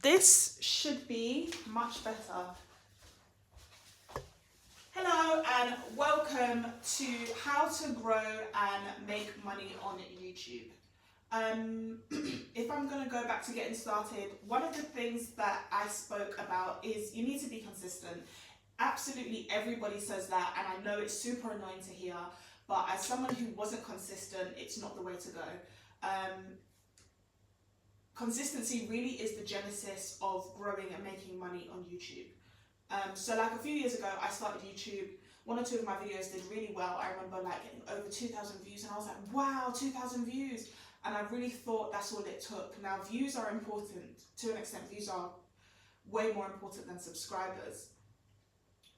This should be much better. Hello and welcome to how to grow and make money on YouTube. If I'm going to go back to getting started, one of the things that I spoke about is you need to be consistent. Absolutely everybody says that, and I know it's super annoying to hear, but as someone who wasn't consistent, it's not the way to go. Consistency really is the genesis of growing and making money on YouTube. So like a few years ago, I started YouTube. One or two of my videos did really well. I remember like getting over 2,000 views, and I was like, wow, 2,000 views. And I really thought that's all it took. Now, views are important. To an extent, views are way more important than subscribers.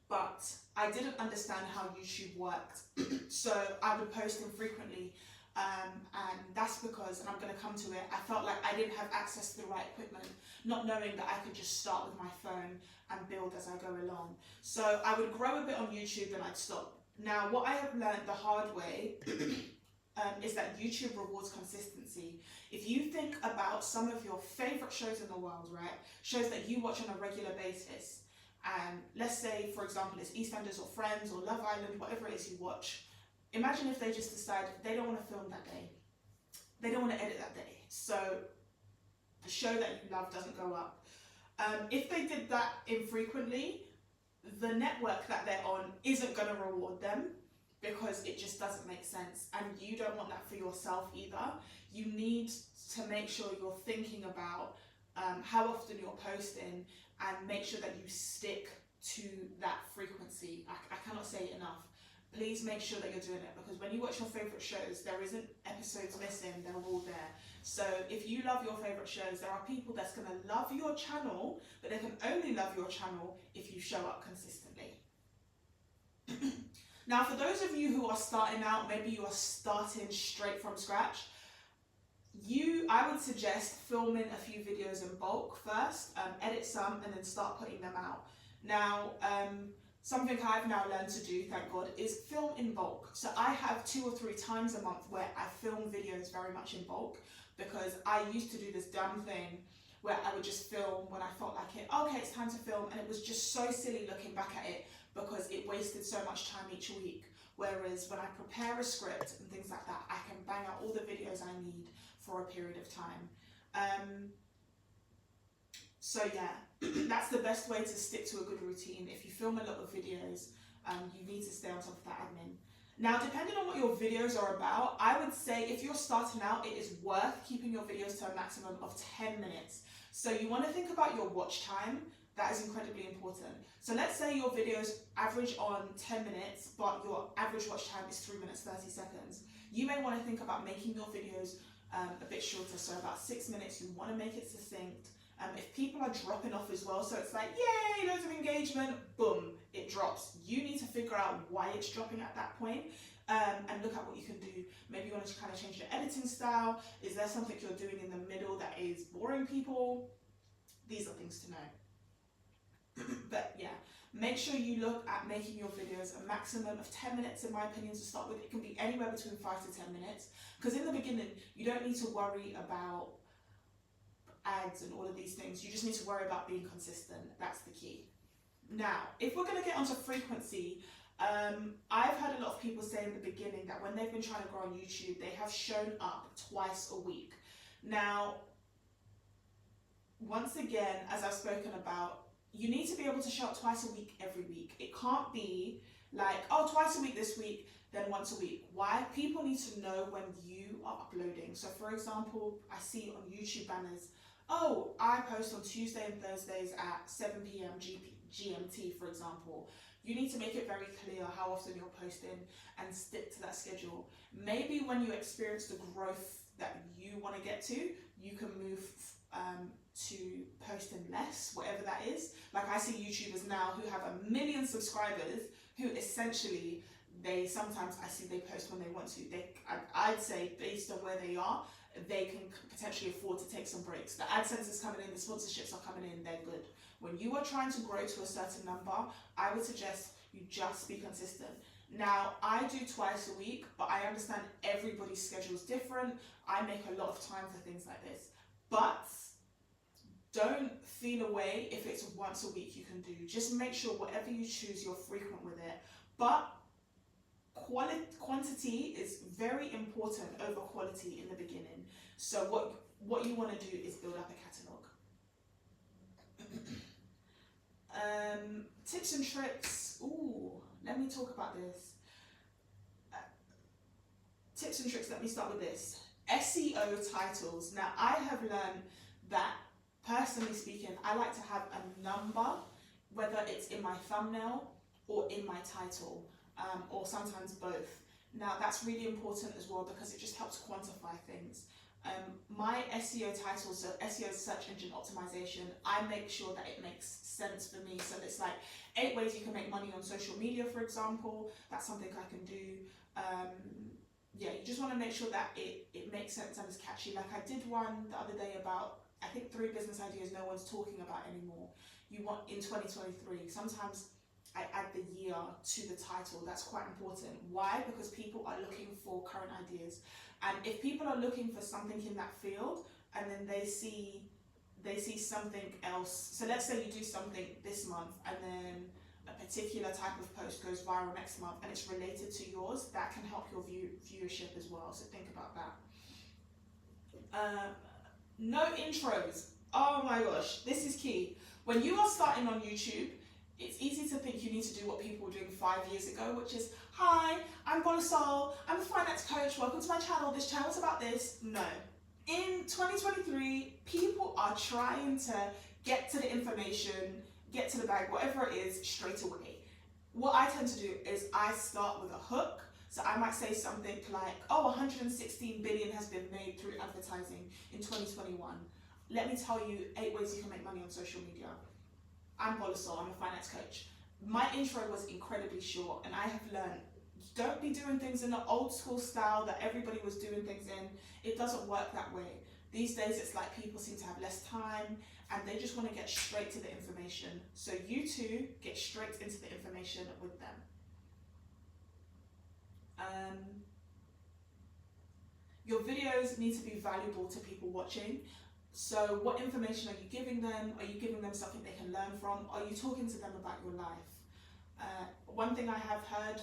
But I didn't understand how YouTube worked. So I would post infrequently. And that's because, and I'm going to come to it, I felt like I didn't have access to the right equipment, not knowing that I could just start with my phone and build as I go along. So I would grow a bit on YouTube, then I'd stop. Now, what I have learned the hard way is that YouTube rewards consistency. If you think about some of your favorite shows in the world, right, shows that you watch on a regular basis, and let's say, for example, it's EastEnders or Friends or Love Island, whatever it is you watch. Imagine if they just decide they don't want to film that day. They don't want to edit that day. So the show that you love doesn't go up. If they did that infrequently, the network that they're on isn't going to reward them because it just doesn't make sense. And you don't want that for yourself either. You need to make sure you're thinking about how often you're posting and make sure that you stick to that frequency. I cannot say it enough. Please make sure that you're doing it, because when you watch your favourite shows, there isn't episodes missing, they're all there. So if you love your favourite shows, there are people that's going to love your channel, but they can only love your channel if you show up consistently. Now, for those of you who are starting out, maybe you are starting straight from scratch, I would suggest filming a few videos in bulk first, edit some, and then start putting them out. Now, something I've now learned to do, thank God, is film in bulk. So I have 2 or 3 times a month where I film videos very much in bulk, because I used to do this dumb thing where I would just film when I felt like it. Okay, it's time to film, and it was just so silly looking back at it because it wasted so much time each week. Whereas when I prepare a script and things like that, I can bang out all the videos I need for a period of time. So yeah, that's the best way to stick to a good routine. If you film a lot of videos, you need to stay on top of that admin. Now, depending on what your videos are about, I would say if you're starting out, it is worth keeping your videos to a maximum of 10 minutes. So you want to think about your watch time. That is incredibly important. So let's say your videos average on 10 minutes, but your average watch time is 3 minutes 30 seconds. You may want to think about making your videos a bit shorter, so about 6 minutes. You want to make it succinct. If people are dropping off as well, so it's like, yay, loads of engagement, boom, it drops. You need to figure out why it's dropping at that point, and look at what you can do. Maybe you want to kind of change your editing style. Is there something you're doing in the middle that is boring people? These are things to know. But yeah, make sure you look at making your videos a maximum of 10 minutes, in my opinion, to start with. It can be anywhere between 5 to 10 minutes, because in the beginning, you don't need to worry about ads and all of these things. You just need to worry about being consistent. That's the key. Now, if we're going to get onto frequency, I've heard a lot of people say in the beginning that when they've been trying to grow on YouTube, they have shown up twice a week. Now, once again, as I've spoken about, you need to be able to show up twice a week every week. It can't be like, oh, twice a week this week, then once a week. Why? People need to know when you are uploading. So for example, I see on YouTube banners, oh, I post on Tuesday and Thursdays at 7 p.m. GMT, for example. You need to make it very clear how often you're posting and stick to that schedule. Maybe when you experience the growth that you want to get to, you can move to posting less, whatever that is. Like I see YouTubers now who have 1 million subscribers who essentially, sometimes I see they post when they want to. I'd say based on where they are, they can potentially afford to take some breaks. The AdSense is coming in, the sponsorships are coming in, they're good. When you are trying to grow to a certain number, I would suggest you just be consistent. Now, I do twice a week, but I understand everybody's schedule is different. I make a lot of time for things like this. But don't feel away if it's once a week you can do. Just make sure whatever you choose, you're frequent with it. But quantity is very important over quality in the beginning. So what you want to do is build up a catalogue. Tips and tricks. Ooh, let me talk about this. Tips and tricks, let me start with this. SEO titles. Now, I have learned that, personally speaking, I like to have a number, whether it's in my thumbnail or in my title, or sometimes both. Now, that's really important as well because it just helps quantify things. My SEO titles, so SEO search engine optimization, I make sure that it makes sense for me. So it's like 8 ways you can make money on social media, for example. That's something I can do. Yeah, you just want to make sure that it makes sense and is catchy. Like I did one the other day about, I think 3 business ideas no one's talking about anymore. You want in 2023. Sometimes I add the year to the title. That's quite important. Why? Because people are looking for current ideas. And if people are looking for something in that field and then they see something else. So let's say you do something this month and then a particular type of post goes viral next month and it's related to yours, that can help your viewership as well. So think about that. No intros. Oh my gosh, this is key. When you are starting on YouTube, it's easy to think you need to do what people were doing 5 years ago, which is, hi, I'm Bolasol, I'm a finance coach, welcome to my channel, this channel's about this. No. In 2023, people are trying to get to the information, get to the bag, whatever it is, straight away. What I tend to do is I start with a hook. So I might say something like, oh, 116 billion has been made through advertising in 2021. Let me tell you 8 ways you can make money on social media. I'm Bolasol, I'm a finance coach. My intro was incredibly short and I have learned, don't be doing things in the old school style that everybody was doing things in. It doesn't work that way. These days it's like people seem to have less time and they just want to get straight to the information. So you too, get straight into the information with them. Your videos need to be valuable to people watching. So what information are you giving them? Are you giving them something they can learn from? Are you talking to them about your life? One thing I have heard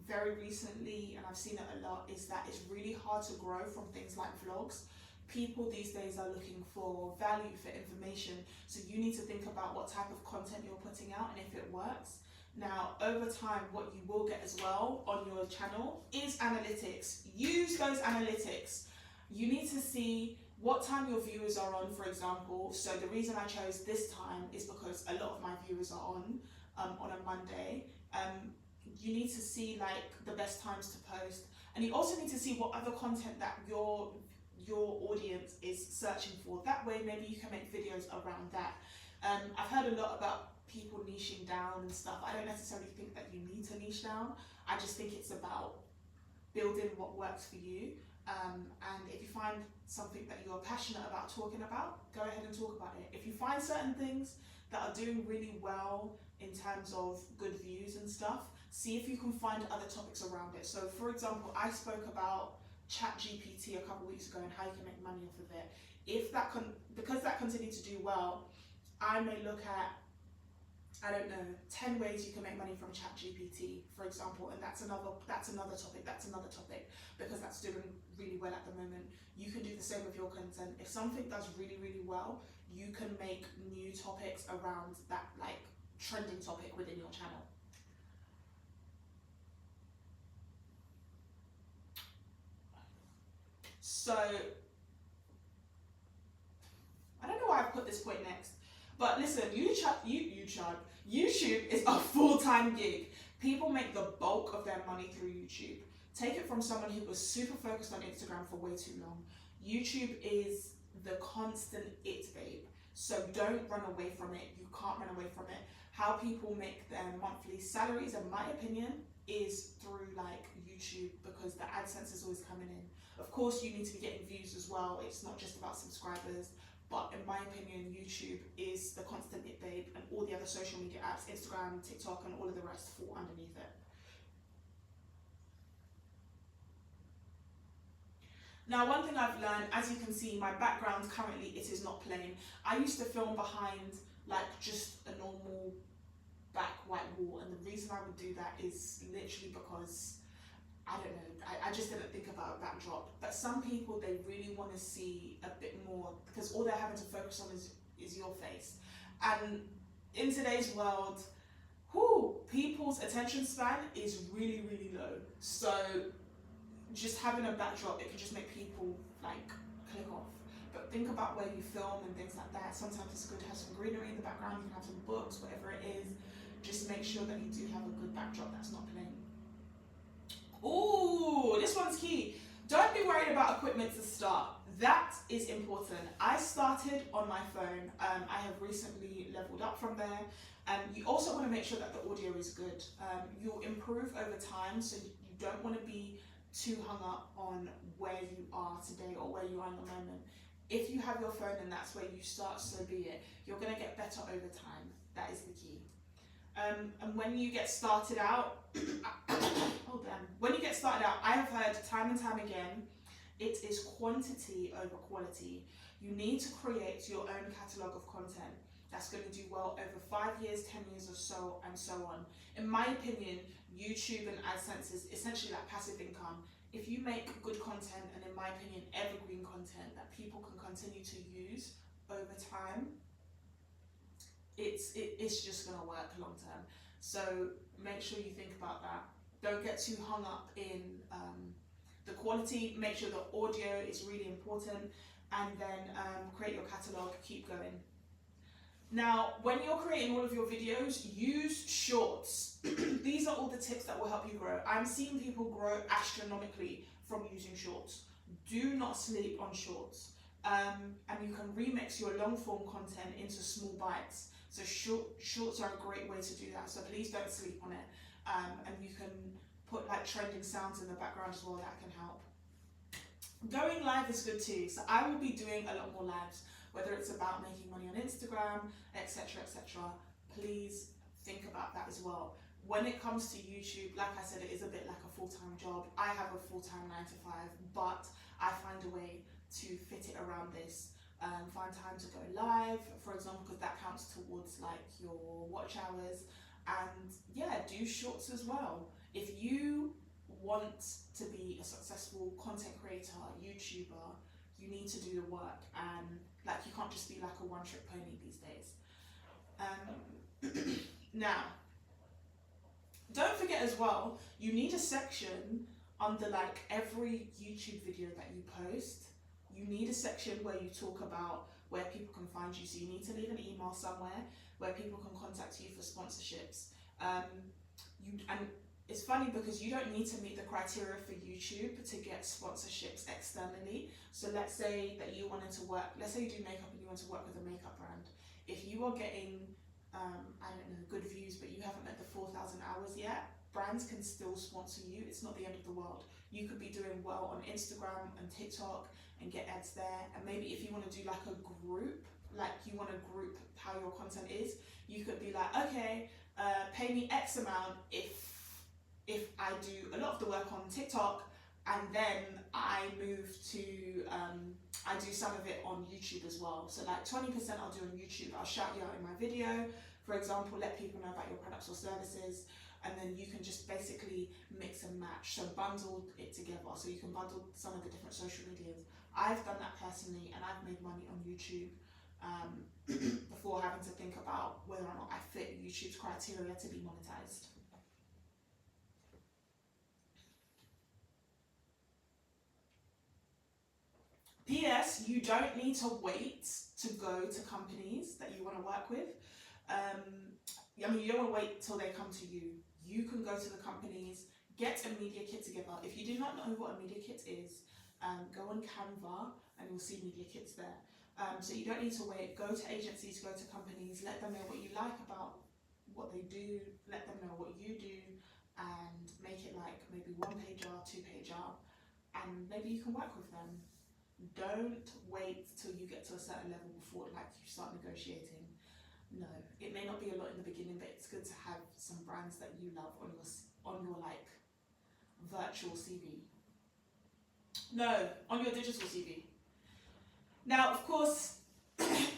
very recently, and I've seen it a lot, is that it's really hard to grow from things like vlogs. People these days are looking for value, for information. So you need to think about what type of content you're putting out and if it works. Now, over time, what you will get as well on your channel is analytics. Use those analytics. You need to see what time your viewers are on, for example. So the reason I chose this time is because a lot of my viewers are on a Monday. You need to see like the best times to post, and you also need to see what other content that your audience is searching for. That way, maybe you can make videos around that. I've heard a lot about people niching down and stuff. I don't necessarily think that you need to niche down. I just think it's about building what works for you. And if you find something that you're passionate about talking about, go ahead and talk about it. If you find certain things that are doing really well in terms of good views and stuff, see if you can find other topics around it. So for example, I spoke about ChatGPT a couple weeks ago and how you can make money off of it. If that because that continued to do well, I may look at, I don't know, 10 ways you can make money from ChatGPT, for example, and that's another topic, because that's doing really well at the moment. You can do the same with your content. If something does really, really well, you can make new topics around that like trending topic within your channel. So, I don't know why I put this point next, but listen, YouTube is a full-time gig. People make the bulk of their money through YouTube. Take it from someone who was super focused on Instagram for way too long. YouTube is the constant it, babe. So don't run away from it. You can't run away from it. How people make their monthly salaries, in my opinion, is through like YouTube, because the AdSense is always coming in. Of course, you need to be getting views as well. It's not just about subscribers. But in my opinion, YouTube is the constant it, babe, and all the other social media apps, Instagram, TikTok, and all of the rest fall underneath it. Now, one thing I've learned, as you can see, my background currently, it is not plain. I used to film behind like just a normal back white wall, and the reason I would do that is literally because I don't know, I just didn't think about a backdrop. But some people, they really want to see a bit more because all they're having to focus on is your face. And in today's world, people's attention span is really, really low. So just having a backdrop, it can just make people like click off. But think about where you film and things like that. Sometimes it's good to have some greenery in the background, you can have some books, whatever it is. Just make sure that you do have a good backdrop that's not plain. Ooh, this one's key. Don't be worried about equipment to start. That is important. I started on my phone. I have recently leveled up from there. You also want to make sure that the audio is good. You'll improve over time, so you don't want to be too hung up on where you are today or where you are in the moment. If you have your phone and that's where you start, so be it. You're going to get better over time. That is the key. And when you get started out, when you get started out, I have heard time and time again, it is quantity over quality. You need to create your own catalogue of content that's going to do well over 5 years, 10 years or so, and so on. In my opinion, YouTube and AdSense is essentially like passive income. If you make good content, and in my opinion, evergreen content that people can continue to use over time, it's just going to work long term. So make sure you think about that. Don't get too hung up in the quality. Make sure the audio is really important, and then create your catalogue, keep going. Now, when you're creating all of your videos, use shorts. These are all the tips that will help you grow. I'm seeing people grow astronomically from using shorts. Do not sleep on shorts. And you can remix your long form content into small bites. So shorts are a great way to do that. So please don't sleep on it. And you can put like trending sounds in the background as well, that can help. Going live is good too. So I will be doing a lot more lives, whether it's about making money on Instagram, etc., etc. Please think about that as well. When it comes to YouTube, like I said, it is a bit like a full-time job. I have a full-time 9 to 5, but I find a way to fit it around this. Find time to go live, for example, because that counts towards like your watch hours. And yeah, do shorts as well. If you want to be a successful content creator, YouTuber, you need to do the work, and like you can't just be like a one-trick pony these days. Now, don't forget as well, you need a section under like every YouTube video that you post. You need a section where you talk about where people can find you. So you need to leave an email somewhere where people can contact you for sponsorships. And it's funny because you don't need to meet the criteria for YouTube to get sponsorships externally. So let's say that you wanted to work, let's say you do makeup and you want to work with a makeup brand. If you are getting, I don't know, good views, but you haven't met the 4,000 hours yet, brands can still sponsor you. It's not the end of the world. You could be doing well on Instagram and TikTok and get ads there. And maybe if you want to do like a group, like you want to group how your content is, you could be like, okay, pay me X amount if I do a lot of the work on TikTok, and then I move to, I do some of it on YouTube as well. So like 20% I'll do on YouTube. I'll shout you out in my video, for example, let people know about your products or services. And then you can just basically mix and match. So bundle it together. So you can bundle some of the different social medias. I've done that personally, and I've made money on YouTube before having to think about whether or not I fit YouTube's criteria to be monetized. PS, you don't need to wait to go to companies that you want to work with. I mean, you don't want to wait till they come to you. You can go to the companies, get a media kit together. If you do not know what a media kit is, go on Canva and you'll see media kits there. So you don't need to wait. Go to agencies, go to companies, let them know what you like about what they do, let them know what you do, and make it like maybe 1-pager, 2-pager, and maybe you can work with them. Don't wait till you get to a certain level before like you start negotiating. No, it may not be a lot in the beginning, but it's good to have some brands that you love on your like virtual CV. No, on your digital CV. Now, of course,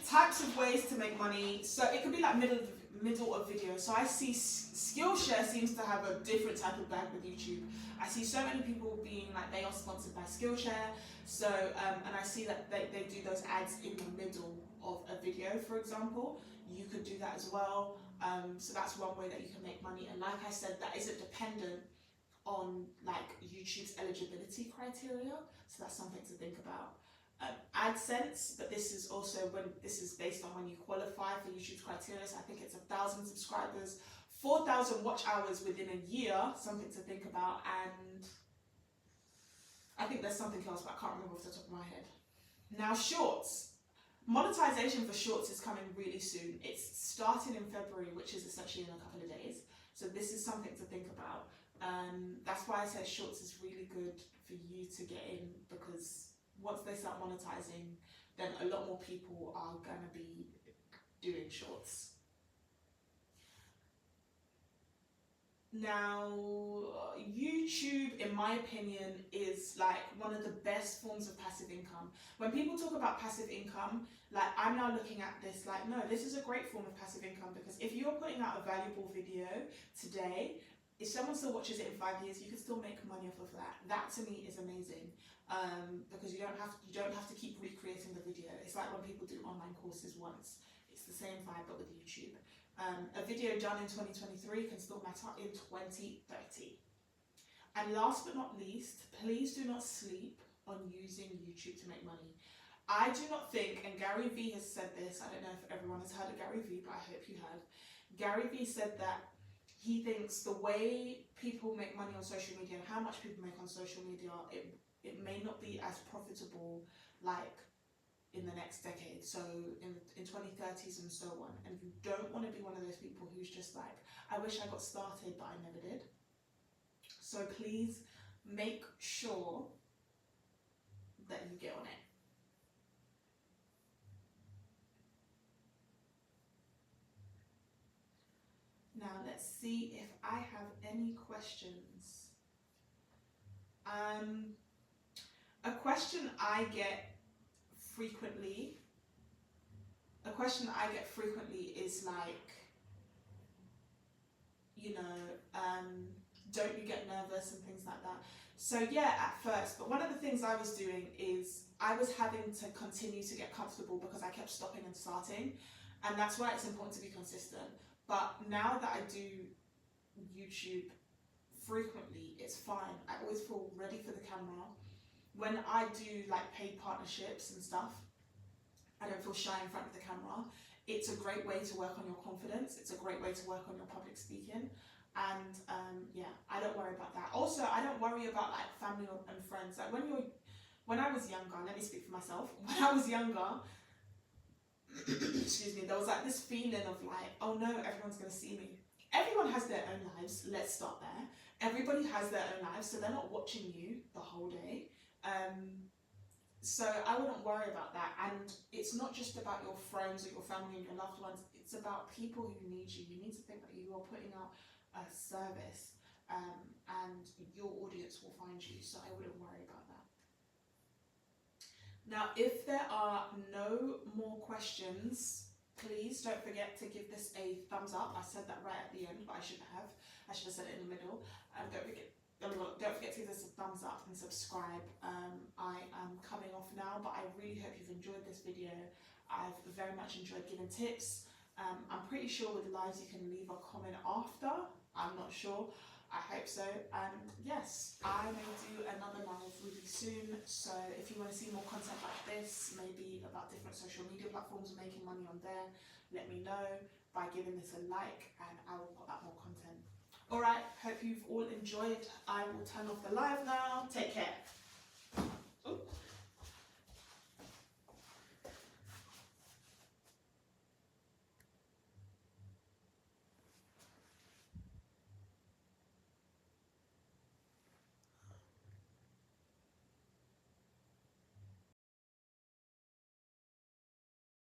types of ways to make money. So it could be like middle of video. So I see Skillshare seems to have a different type of bag with YouTube. I see so many people being like they are sponsored by Skillshare. So and I see that they do those ads in the middle of a video, for example. You could do that as well. So that's one way that you can make money. And like I said, that isn't dependent on like YouTube's eligibility criteria. So that's something to think about. AdSense, but this is also based on when you qualify for YouTube's criteria. So I think it's 1,000 subscribers, 4,000 watch hours within a year, something to think about. And I think there's something else, but I can't remember off the top of my head. Now, Shorts. Monetization for Shorts is coming really soon. It's starting in February, which is essentially in a couple of days. So this is something to think about. That's why I said Shorts is really good for you to get in, because once they start monetizing, then a lot more people are gonna be doing Shorts. Now, YouTube, in my opinion, is like one of the best forms of passive income. When people talk about passive income, like I'm now looking at this like, no, this is a great form of passive income, because if you're putting out a valuable video today, if someone still watches it in 5 years, you can still make money off of that. That to me is amazing, because you don't have to keep recreating the video. It's like when people do online courses once. It's the same vibe, but with YouTube. A video done in 2023 can still matter in 2030. And last but not least, please do not sleep on using YouTube to make money. I do not think, and Gary Vee has said this, I don't know if everyone has heard of Gary Vee, but I hope you have. Gary Vee said that he thinks the way people make money on social media and how much people make on social media, it may not be as profitable like in the next decade, so in 2030s and so on. And you don't want to be one of those people who's just like, I wish I got started but I never did. So please make sure that you get on it. Now let's see if I have any questions. A question I get frequently is like, don't you get nervous and things like that. So yeah, at first, but one of the things I was doing is I was having to continue to get comfortable because I kept stopping and starting, and that's why it's important to be consistent. But now that I do YouTube frequently, it's fine. I always feel ready for the camera. When I do like paid partnerships and stuff, I don't feel shy in front of the camera. It's a great way to work on your confidence. It's a great way to work on your public speaking. And yeah, I don't worry about that. Also, I don't worry about like family and friends. Like when I was younger, let me speak for myself. When I was younger, excuse me, there was like this feeling of like, oh no, everyone's gonna see me. Everyone has their own lives. Let's start there. Everybody has their own lives, so they're not watching you the whole day. So I wouldn't worry about that. And it's not just about your friends or your family and your loved ones. It's about people who need you. You need to think that you are putting out a service, and your audience will find you. So I wouldn't worry about that. Now, if there are no more questions, please don't forget to give this a thumbs up. I said that right at the end, but I shouldn't have. I should have said it in the middle. Don't forget to give this a thumbs up and subscribe. I am coming off now, but I really hope you've enjoyed this video. I've very much enjoyed giving tips. I'm pretty sure with lives you can leave a comment after. I'm not sure. I hope so. And yes, I may do another live really soon. So if you want to see more content like this, maybe about different social media platforms and making money on there, let me know by giving this a like, and I will put out more content. Alright, hope you've all enjoyed. I will turn off the live now. Take care.